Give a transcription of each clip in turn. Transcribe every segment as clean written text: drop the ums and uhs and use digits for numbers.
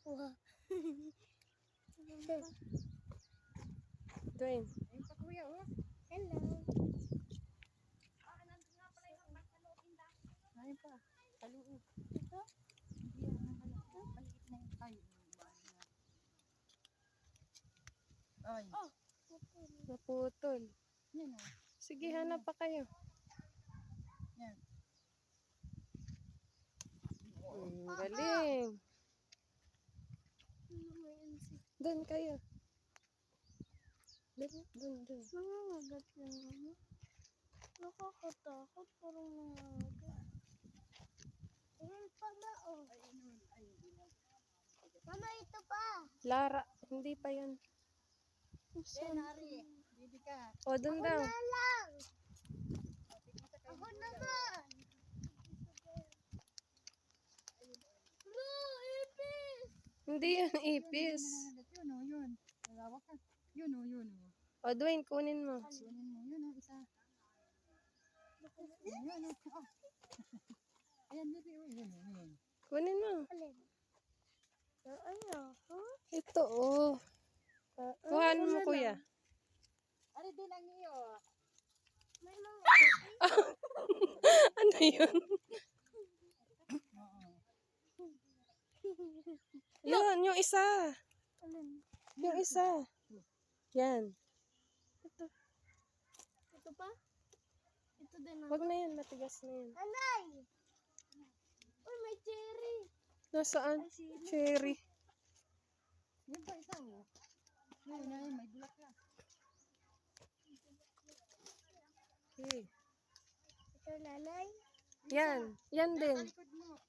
Wow. Dwayne. Ayun pa kuya, oh. Hello. Ayun pa. Kaluin. Ito? Hindi yan. Maliit na yun. Ay, ay. Oh. Naputol. Yan oh. Sige, hanap pa kayo. Yan. Galing. Ano mo yan si... Doon kayo. Doon. Nangangagat yung ano. Nakakatakot. Parang nangangagat. Ayun pa ba oh. Mama, ito pa. Lara, hindi pa yan. Yan, Ari. Bibi ka. O, doon daw. Lang. Ako naman. No, ipis. Hindi yan ipis. Yun oh, yun. Nalawak ka. Yun oh, yun oh. O, Dwayne, kunin mo. Kunin mo. Yun oh, isa. Yun oh. Oh. Ayan, bibi oh. Yun oh, yun. Kunin mo. Alin? Ano? Huh? Ito, oh. Kuhanin mo, kuya. Ari din ang iyo. May mga... Ano yun? Oo. Yun, yung isa. Alin? Yung isa. Yan. Ito pa? Ito din ah. Wag na yan, matigas na yan. Anay! Uy, may cherry. Nasaan? Ay, sino? Cherry. Yun pa isa oh. Yun, yun, may bulak ka. Okay. Ito nanay. Yan. Yan din. Nasa likod mo.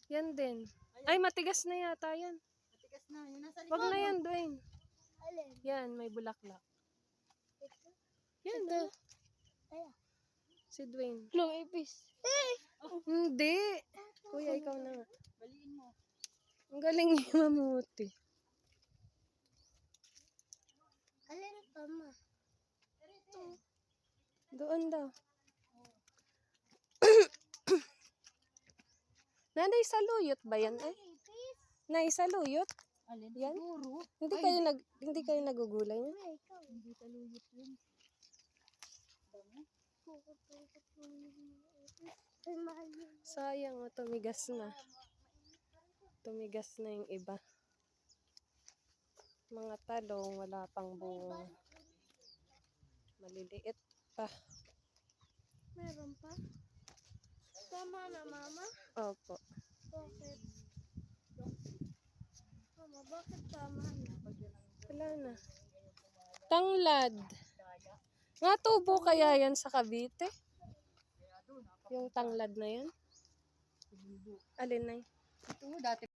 Yan din. Ay, matigas na yata yan. Matigas na. Yun nasa likod. Wag na yan, Dwayne. Alin? Yan, may bulaklak. Ito? Yan, oh. Kaya. Si Dwayne. No, ipis. Hindi. Kuya, ikaw na nga. Baliin mo. Ang galing niya mamuti. Alin pa ma? Doon daw. Nanay, saluyot ba yan? Ay, Ipis? nay, saluyot? Alin? Yan? Siguro. Hindi kayo nagugulay niya? Ay, ikaw. Hindi taluyot yun. Dami. Pukot-pukot mo yung mga ipis. Ay, mahal yun. Sayang, oh, tumigas na. Tumigas na yung iba. Mga talong, wala pang bunga. Maliliit pa. Meron pa? Tama na, mama? Opo. Bakit? Mama, bakit tama na? Wala na. Tanglad. Nga tubo kaya yan sa Cavite? Yung tanglad na yan? Alin na Ito dati.